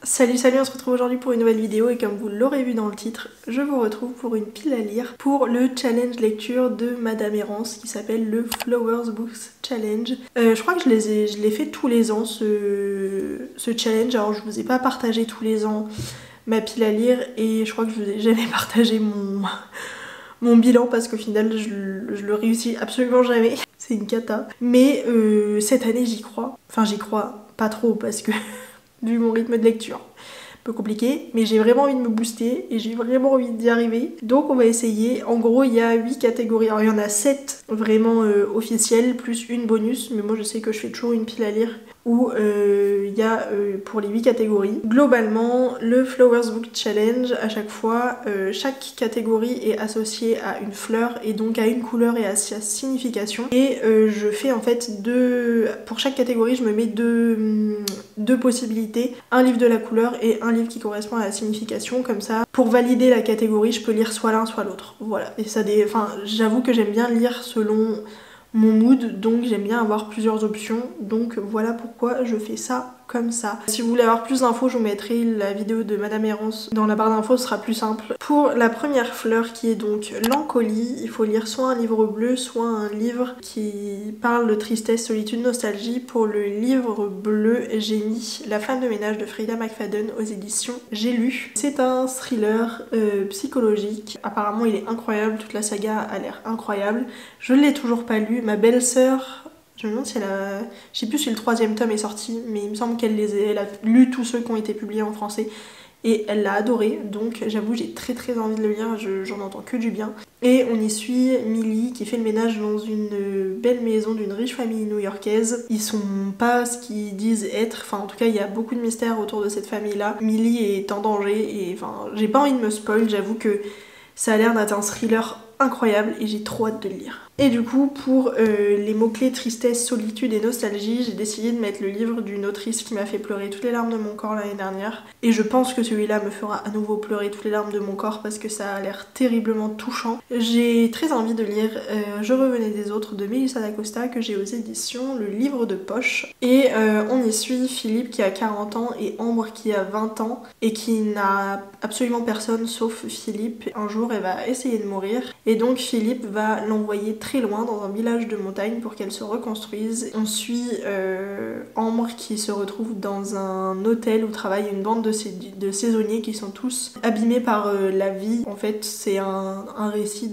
Salut, on se retrouve aujourd'hui pour une nouvelle vidéo et comme vous l'aurez vu dans le titre, je vous retrouve pour une pile à lire pour le challenge lecture de Madame Errance qui s'appelle le Flowers Books Challenge. Je crois que je l'ai fait tous les ans ce challenge, alors je vous ai pas partagé tous les ans ma pile à lire et je crois que je vous ai jamais partagé mon bilan parce qu'au final je le réussis absolument jamais, c'est une cata. Mais cette année j'y crois, enfin j'y crois pas trop parce que vu mon rythme de lecture. Un peu compliqué, mais j'ai vraiment envie de me booster et j'ai vraiment envie d'y arriver. Donc on va essayer. En gros, il y a 8 catégories. Alors il y en a 7 vraiment officielles, plus une bonus, mais moi je sais que je fais toujours une pile à lire où il y a pour les 8 catégories. Globalement, le Flowers Book Challenge, à chaque fois, chaque catégorie est associée à une fleur et donc à une couleur et à sa signification. Et je fais en fait pour chaque catégorie, je me mets deux possibilités, un livre de la couleur et un livre qui correspond à la signification, comme ça pour valider la catégorie je peux lire soit l'un soit l'autre, voilà. Et ça j'avoue que j'aime bien lire selon mon mood, donc j'aime bien avoir plusieurs options, donc voilà pourquoi je fais ça comme ça. Si vous voulez avoir plus d'infos, je vous mettrai la vidéo de Madame Errance dans la barre d'infos, ce sera plus simple. Pour la première fleur qui est donc l'encolie, il faut lire soit un livre bleu, soit un livre qui parle de tristesse, solitude, nostalgie. Pour le livre bleu, j'ai mis La femme de ménage de Freida McFadden aux éditions J'ai lu. C'est un thriller psychologique, apparemment il est incroyable, toute la saga a l'air incroyable. Je ne l'ai toujours pas lu, ma belle-sœur... Je me demande si elle a... Je sais plus si le 3e tome est sorti, mais il me semble qu'elle a lu tous ceux qui ont été publiés en français. Et elle l'a adoré, donc j'avoue j'ai très envie de le lire, j'en entends que du bien. Et on y suit Millie qui fait le ménage dans une belle maison d'une riche famille new-yorkaise. Ils sont pas ce qu'ils disent être, enfin en tout cas il y a beaucoup de mystères autour de cette famille-là. Millie est en danger et enfin j'ai pas envie de me spoil, j'avoue que ça a l'air d'être un thriller incroyable et j'ai trop hâte de le lire. Et du coup, pour les mots-clés tristesse, solitude et nostalgie, j'ai décidé de mettre le livre d'une autrice qui m'a fait pleurer toutes les larmes de mon corps l'année dernière. Et je pense que celui-là me fera à nouveau pleurer toutes les larmes de mon corps parce que ça a l'air terriblement touchant. J'ai très envie de lire Je revenais des autres de Melissa d'Acosta que j'ai aux éditions Le Livre de Poche. Et on y suit Philippe qui a 40 ans et Ambre qui a 20 ans et qui n'a absolument personne sauf Philippe. Un jour, elle va essayer de mourir et donc Philippe va l'envoyer très loin dans un village de montagne pour qu'elle se reconstruise. On suit Ambre qui se retrouve dans un hôtel où travaille une bande de saisonniers qui sont tous abîmés par la vie. En fait, c'est un récit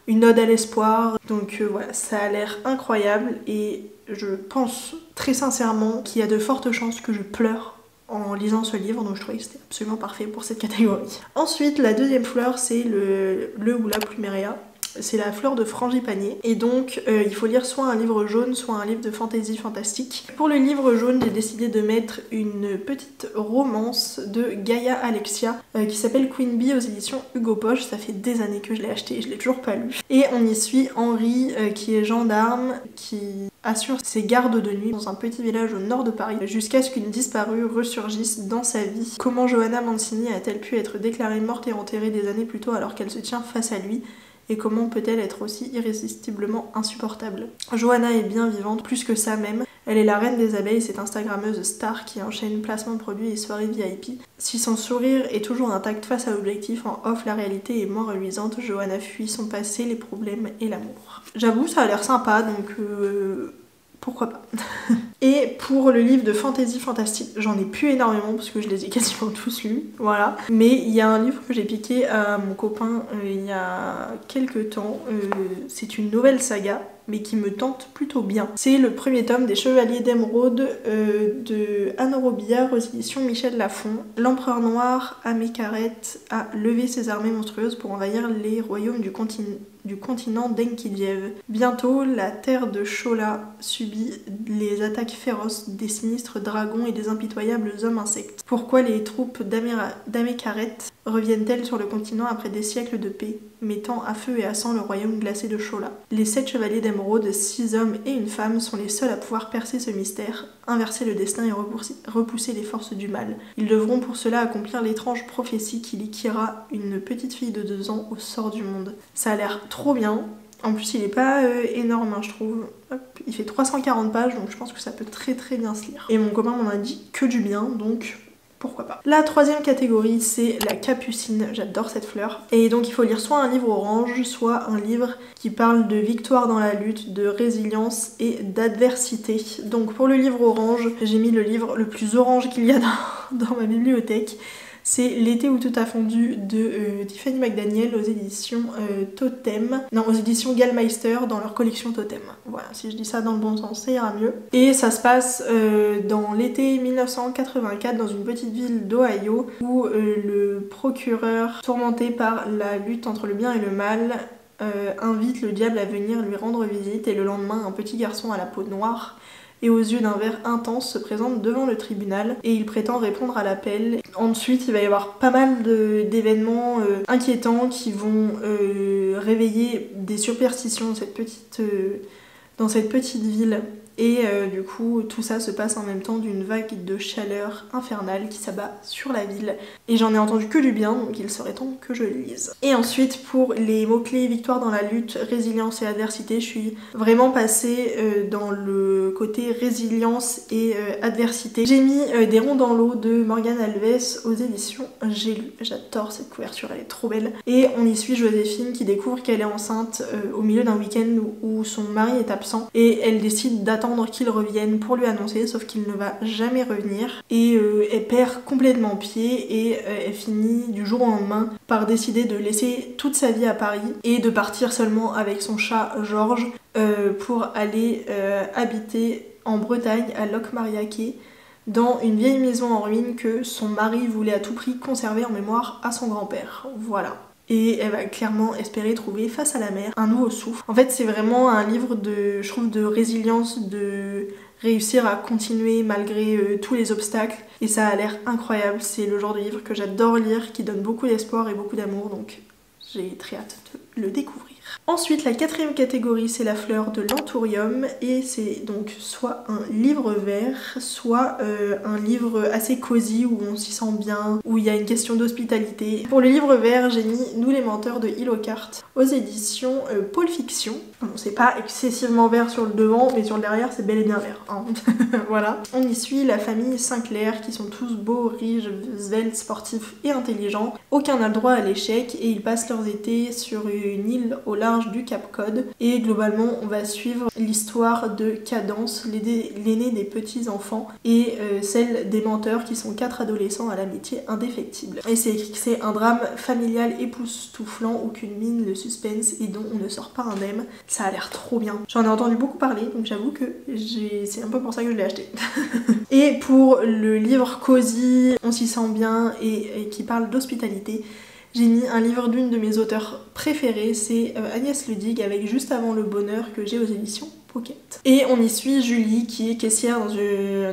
une ode à l'espoir. Donc voilà, ça a l'air incroyable et je pense très sincèrement qu'il y a de fortes chances que je pleure en lisant ce livre, donc je trouvais que c'était absolument parfait pour cette catégorie. Ensuite, la deuxième fleur, c'est le ou la pluméria. C'est la fleur de frangipanier et donc il faut lire soit un livre jaune soit un livre de fantasy fantastique. Pour le livre jaune, j'ai décidé de mettre une petite romance de Gaïa Alexia qui s'appelle Queen Bee aux éditions Hugo Poche. Ça fait des années que je l'ai acheté et je l'ai toujours pas lu. Et on y suit Henri qui est gendarme, qui assure ses gardes de nuit dans un petit village au nord de Paris jusqu'à ce qu'une disparue ressurgisse dans sa vie. Comment Johanna Mancini a-t-elle pu être déclarée morte et enterrée des années plus tôt alors qu'elle se tient face à lui ? Et comment peut-elle être aussi irrésistiblement insupportable? Johanna est bien vivante, plus que ça même. Elle est la reine des abeilles, cette instagrammeuse star qui enchaîne placement de produits et soirées VIP. Si son sourire est toujours intact face à l'objectif, en off la réalité est moins reluisante. Johanna fuit son passé, les problèmes et l'amour. J'avoue, ça a l'air sympa, donc pourquoi pas. Et pour le livre de fantasy fantastique, j'en ai plus énormément parce que je les ai quasiment tous lus, voilà. Mais il y a un livre que j'ai piqué à mon copain il y a quelques temps. C'est une nouvelle saga, mais qui me tente plutôt bien. C'est le premier tome des Chevaliers d'Émeraude de Anne Robillard aux éditions Michel Lafon. L'empereur noir, Amécaret, a levé ses armées monstrueuses pour envahir les royaumes du continent d'Enkidiev. Bientôt, la terre de Chola subit les attaques féroces des sinistres dragons et des impitoyables hommes insectes. Pourquoi les troupes d'Amécaret reviennent-elles sur le continent après des siècles de paix, mettant à feu et à sang le royaume glacé de Chola? Les 7 chevaliers d'Émeraude, 6 hommes et une femme, sont les seuls à pouvoir percer ce mystère, inverser le destin et repousser les forces du mal. Ils devront pour cela accomplir l'étrange prophétie qui liquiera une petite fille de 2 ans au sort du monde. Ça a l'air trop bien. En plus, il est pas énorme, hein, je trouve. Hop, il fait 340 pages, donc je pense que ça peut très bien se lire. Et mon copain m'en a dit que du bien, donc pourquoi pas. La troisième catégorie, c'est la capucine. J'adore cette fleur. Et donc il faut lire soit un livre orange, soit un livre qui parle de victoire dans la lutte, de résilience et d'adversité. Donc pour le livre orange, j'ai mis le livre le plus orange qu'il y a dans ma bibliothèque. C'est L'été où tout a fondu de Tiffany McDaniel aux éditions Totem. Non, aux éditions Gallmeister dans leur collection Totem. Voilà, si je dis ça dans le bon sens, ça ira mieux. Et ça se passe dans l'été 1984 dans une petite ville d'Ohio où le procureur, tourmenté par la lutte entre le bien et le mal, invite le diable à venir lui rendre visite et le lendemain, un petit garçon à la peau noire et aux yeux d'un vert intense se présente devant le tribunal et il prétend répondre à l'appel. Ensuite, il va y avoir pas mal d'événements inquiétants qui vont réveiller des superstitions dans cette petite ville. Et du coup, tout ça se passe en même temps d'une vague de chaleur infernale qui s'abat sur la ville. Et j'en ai entendu que du bien, donc il serait temps que je le lise. Et ensuite, pour les mots-clés victoire dans la lutte, résilience et adversité, je suis vraiment passée dans le côté résilience et adversité. J'ai mis Des ronds dans l'eau de Morgane Alves aux éditions J'ai lu. J'adore cette couverture, elle est trop belle. Et on y suit Joséphine qui découvre qu'elle est enceinte au milieu d'un week-end où son mari est absent et elle décide d'attendre qu'il revienne pour lui annoncer, sauf qu'il ne va jamais revenir et elle perd complètement pied et elle finit du jour au lendemain par décider de laisser toute sa vie à Paris et de partir seulement avec son chat Georges pour aller habiter en Bretagne à Locmariaquet dans une vieille maison en ruine que son mari voulait à tout prix conserver en mémoire à son grand-père. Voilà. Et elle va clairement espérer trouver face à la mer un nouveau souffle. En fait, c'est vraiment un livre je trouve, de résilience, de réussir à continuer malgré tous les obstacles. Et ça a l'air incroyable. C'est le genre de livre que j'adore lire, qui donne beaucoup d'espoir et beaucoup d'amour. Donc j'ai très hâte de le découvrir. Ensuite, la quatrième catégorie, c'est la fleur de l'anthurium et c'est donc soit un livre vert, soit un livre assez cosy où on s'y sent bien, où il y a une question d'hospitalité. Pour le livre vert, j'ai mis Nous les menteurs de Hillocart aux éditions Pôle Fiction. Bon, c'est pas excessivement vert sur le devant, mais sur le derrière, c'est bel et bien vert. Hein. Voilà. On y suit la famille Sinclair qui sont tous beaux, riches, sveltes, sportifs et intelligents. Aucun n'a le droit à l'échec et ils passent leurs étés sur une île au large du Cap Cod et globalement on va suivre l'histoire de Cadence, l'aîné des petits enfants et celle des menteurs qui sont 4 adolescents à l'amitié indéfectible. Et c'est écrit que c'est un drame familial époustouflant où culmine le suspense et dont on ne sort pas indemne. Ça a l'air trop bien. J'en ai entendu beaucoup parler donc j'avoue que c'est un peu pour ça que je l'ai acheté. Et pour le livre cosy, on s'y sent bien et qui parle d'hospitalité, j'ai mis un livre d'une de mes auteurs préférées, c'est Agnès Ludig avec Juste avant le bonheur que j'ai aux éditions Pocket. Et on y suit Julie qui est caissière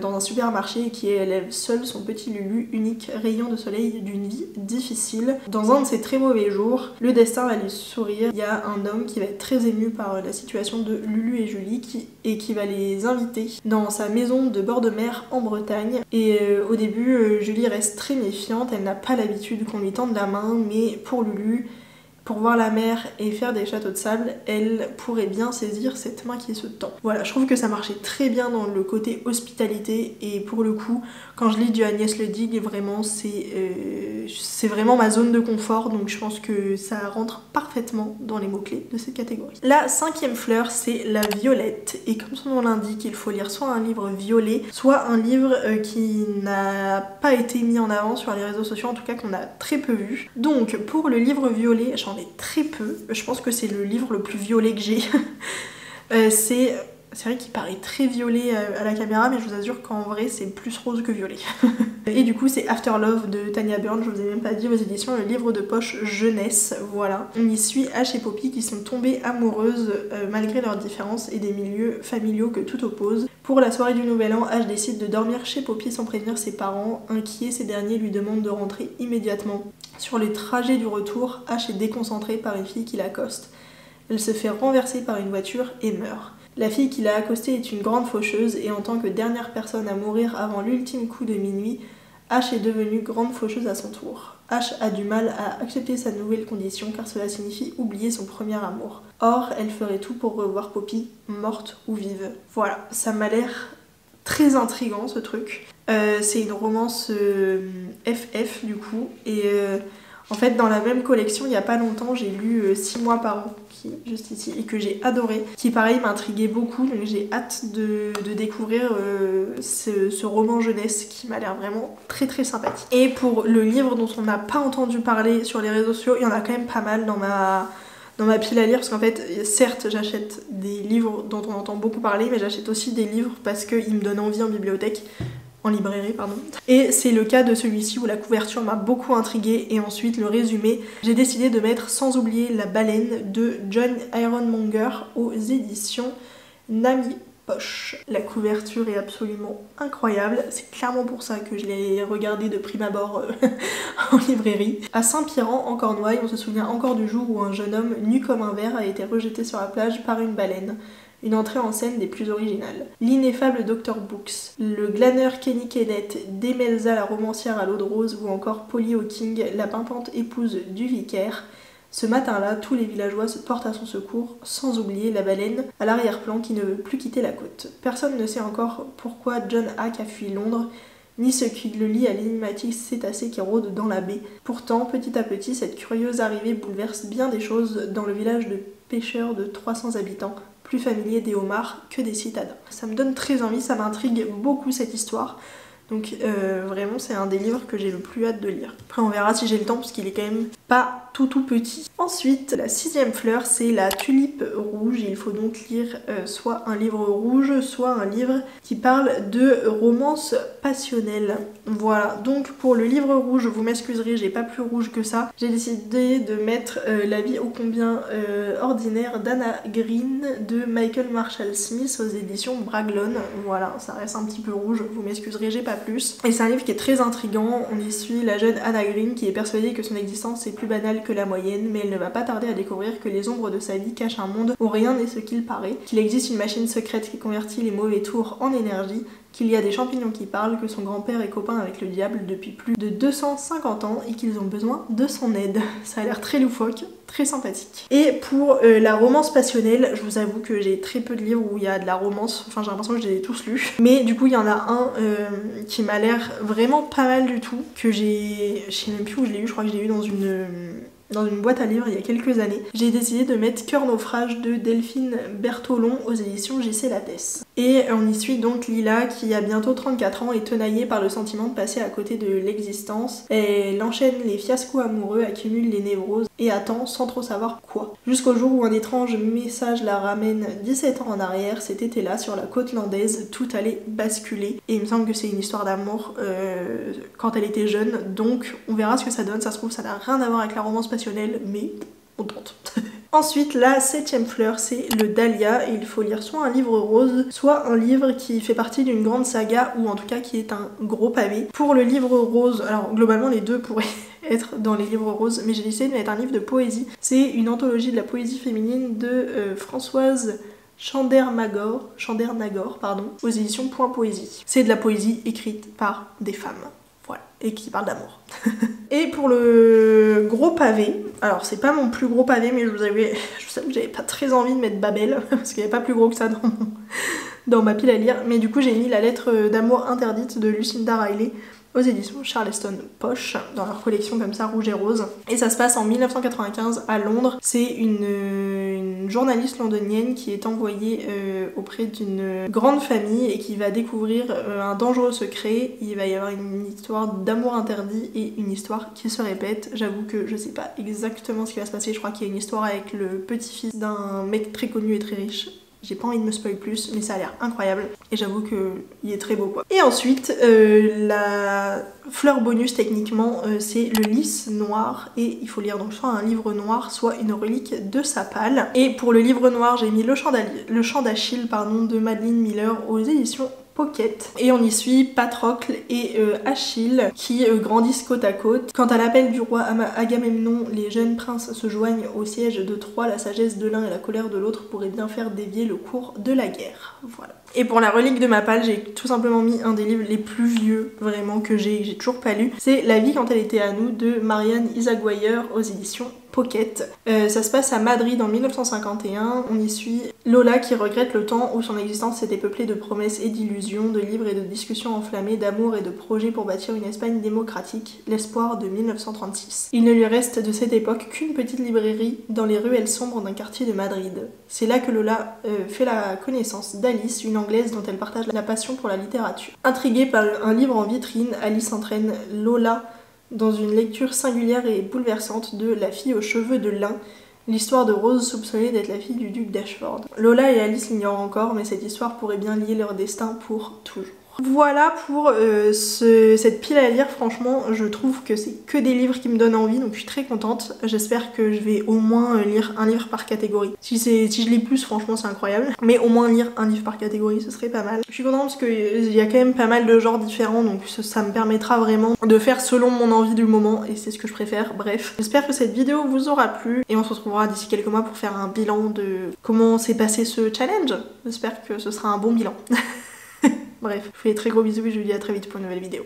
dans un supermarché et qui élève seule son petit Lulu, unique rayon de soleil d'une vie difficile. Dans un de ses très mauvais jours, le destin va lui sourire. Il y a un homme qui va être très ému par la situation de Lulu et Julie et qui va les inviter dans sa maison de bord de mer en Bretagne. Et au début, Julie reste très méfiante, elle n'a pas l'habitude qu'on lui tende la main, mais pour Lulu, pour voir la mer et faire des châteaux de sable, elle pourrait bien saisir cette main qui se tend. Voilà, je trouve que ça marchait très bien dans le côté hospitalité et pour le coup, quand je lis du Agnès Ludig, vraiment c'est vraiment ma zone de confort, donc je pense que ça rentre parfaitement dans les mots-clés de cette catégorie. La cinquième fleur, c'est la violette et comme son nom l'indique, il faut lire soit un livre violet, soit un livre qui n'a pas été mis en avant sur les réseaux sociaux, en tout cas qu'on a très peu vu. Donc pour le livre violet, j'en ai très peu, je pense que c'est le livre le plus violet que j'ai. C'est vrai qu'il paraît très violet à la caméra, mais je vous assure qu'en vrai c'est plus rose que violet. Et du coup c'est After Love de Tanya Burn, je vous ai même pas dit aux éditions, le livre de poche jeunesse, voilà. On y suit Ash et Poppy qui sont tombées amoureuses malgré leurs différences et des milieux familiaux que tout oppose. Pour la soirée du nouvel an, Ash décide de dormir chez Poppy sans prévenir ses parents. Inquiets, ces derniers lui demandent de rentrer immédiatement. Sur les trajets du retour, Ash est déconcentré par une fille qui l'accoste. Elle se fait renverser par une voiture et meurt. La fille qui l'a accostée est une grande faucheuse et en tant que dernière personne à mourir avant l'ultime coup de minuit, Ash est devenue grande faucheuse à son tour. Ash a du mal à accepter sa nouvelle condition car cela signifie oublier son premier amour. Or, elle ferait tout pour revoir Poppy, morte ou vive. Voilà, ça m'a l'air très intriguant ce truc. C'est une romance FF du coup, et en fait dans la même collection il y a pas longtemps j'ai lu 6 mois par an, qui est juste ici, et que j'ai adoré, qui pareil m'intriguait beaucoup, donc j'ai hâte de découvrir ce roman jeunesse qui m'a l'air vraiment très très sympathique. Et pour le livre dont on n'a pas entendu parler sur les réseaux sociaux, il y en a quand même pas mal dans ma pile à lire, parce qu'en fait, certes, j'achète des livres dont on entend beaucoup parler, mais j'achète aussi des livres parce qu'ils me donnent envie en bibliothèque, en librairie, pardon. Et c'est le cas de celui-ci où la couverture m'a beaucoup intriguée, et ensuite le résumé. J'ai décidé de mettre Sans oublier la baleine de John Ironmonger aux éditions Nami Poche. La couverture est absolument incroyable, c'est clairement pour ça que je l'ai regardé de prime abord en librairie. À Saint-Piran, en Cornouailles, on se souvient encore du jour où un jeune homme nu comme un verre a été rejeté sur la plage par une baleine. Une entrée en scène des plus originales. L'ineffable Dr. Books, le glaneur Kenny Kenneth, Demelza la romancière à l'eau de rose, ou encore Polly Hawking, la pimpante épouse du vicaire. Ce matin-là, tous les villageois se portent à son secours, sans oublier la baleine à l'arrière-plan qui ne veut plus quitter la côte. Personne ne sait encore pourquoi John Hack a fui Londres, ni ce qui le lie à l'énigmatique cétacé qui rôde dans la baie. Pourtant, petit à petit, cette curieuse arrivée bouleverse bien des choses dans le village de pêcheurs de 300 habitants, plus familier des homards que des citadins. Ça me donne très envie, ça m'intrigue beaucoup cette histoire. Donc vraiment c'est un des livres que j'ai le plus hâte de lire. Après on verra si j'ai le temps parce qu'il est quand même pas tout petit. Ensuite la 6e fleur c'est la tulipe rouge. Il faut donc lire soit un livre rouge, soit un livre qui parle de romance passionnelle. Voilà, donc pour le livre rouge, vous m'excuserez, j'ai pas plus rouge que ça. J'ai décidé de mettre La vie ô combien ordinaire d'Anna Green de Michael Marshall Smith aux éditions Bragelonne. Voilà, ça reste un petit peu rouge, vous m'excuserez, j'ai pas plus. Et c'est un livre qui est très intriguant. On y suit la jeune Anna Green qui est persuadée que son existence est plus banale que la moyenne, mais elle ne va pas tarder à découvrir que les ombres de sa vie cachent un monde où rien n'est ce qu'il paraît, qu'il existe une machine secrète qui convertit les mauvais tours en énergie, qu'il y a des champignons qui parlent, que son grand-père est copain avec le diable depuis plus de 250 ans et qu'ils ont besoin de son aide. Ça a l'air très loufoque, très sympathique. Et pour la romance passionnelle, je vous avoue que j'ai très peu de livres où il y a de la romance, enfin j'ai l'impression que je les ai tous lus. Mais du coup il y en a un qui m'a l'air vraiment pas mal du tout, que je sais même plus où je l'ai eu, je crois que je l'ai eu dans une boîte à livres il y a quelques années. J'ai décidé de mettre Cœur naufrage de Delphine Bertolon aux éditions JC Lattès. Et on y suit donc Lila qui a bientôt 34 ans et tenaillée par le sentiment de passer à côté de l'existence. Elle enchaîne les fiascos amoureux, accumule les névroses et attend sans trop savoir quoi. Jusqu'au jour où un étrange message la ramène 17 ans en arrière, cet été-là sur la côte landaise, tout allait basculer. Et il me semble que c'est une histoire d'amour quand elle était jeune, donc on verra ce que ça donne. Ça se trouve ça n'a rien à voir avec la romance passionnelle, mais on tente. Ensuite, la 7e fleur, c'est le Dahlia, et il faut lire soit un livre rose, soit un livre qui fait partie d'une grande saga, ou en tout cas qui est un gros pavé. Pour le livre rose, alors globalement les deux pourraient être dans les livres roses, mais j'ai décidé de mettre un livre de poésie. C'est une anthologie de la poésie féminine de Françoise Chandernagor, aux éditions Point Poésie. C'est de la poésie écrite par des femmes. Voilà, et qui parle d'amour. Et pour le gros pavé, alors c'est pas mon plus gros pavé, mais je sais que j'avais pas très envie de mettre Babel, parce qu'il n'y avait pas plus gros que ça dans ma pile à lire, mais du coup j'ai mis La lettre d'amour interdite de Lucinda Riley aux éditions Charleston Poche, dans leur collection comme ça, rouge et rose. Et ça se passe en 1995 à Londres. C'est une journaliste londonienne qui est envoyée auprès d'une grande famille et qui va découvrir un dangereux secret. Il va y avoir une histoire d'amour interdit et une histoire qui se répète. J'avoue que je sais pas exactement ce qui va se passer. Je crois qu'il y a une histoire avec le petit-fils d'un mec très connu et très riche. J'ai pas envie de me spoiler plus, mais ça a l'air incroyable. Et j'avoue qu'il est très beau quoi. Et ensuite, la fleur bonus techniquement, c'est le lys noir. Et il faut lire donc soit un livre noir, soit une relique de Sapal. Et pour le livre noir, j'ai mis Le chant d'Achille de Madeline Miller aux éditions Pocket. Et on y suit Patrocle et Achille qui grandissent côte à côte. Quant à l'appel du roi Agamemnon, les jeunes princes se joignent au siège de Troie. La sagesse de l'un et la colère de l'autre pourraient bien faire dévier le cours de la guerre. Voilà. Et pour la relique de ma palle, j'ai tout simplement mis un des livres les plus vieux vraiment que j'ai toujours pas lu. C'est La vie quand elle était à nous de Marianne Izaguirre aux éditions Pocket. Ça se passe à Madrid en 1951. On y suit Lola qui regrette le temps où son existence était peuplée de promesses et d'illusions, de livres et de discussions enflammées, d'amour et de projets pour bâtir une Espagne démocratique, l'espoir de 1936. Il ne lui reste de cette époque qu'une petite librairie dans les ruelles sombres d'un quartier de Madrid. C'est là que Lola fait la connaissance d'Alice, une Anglaise dont elle partage la passion pour la littérature. Intriguée par un livre en vitrine, Alice entraîne Lola dans une lecture singulière et bouleversante de La fille aux cheveux de lin, l'histoire de Rose soupçonnée d'être la fille du duc d'Ashford. Lola et Alice l'ignorent encore, mais cette histoire pourrait bien lier leur destin pour toujours. Voilà pour cette pile à lire. Franchement, je trouve que c'est que des livres qui me donnent envie, donc je suis très contente. J'espère que je vais au moins lire un livre par catégorie. Si je lis plus, franchement c'est incroyable, mais au moins lire un livre par catégorie, ce serait pas mal. Je suis contente parce qu'il y a quand même pas mal de genres différents, donc ça me permettra vraiment de faire selon mon envie du moment, et c'est ce que je préfère. Bref, j'espère que cette vidéo vous aura plu, et on se retrouvera d'ici quelques mois pour faire un bilan de comment s'est passé ce challenge. J'espère que ce sera un bon bilan. Bref, je vous fais des très gros bisous et je vous dis à très vite pour une nouvelle vidéo.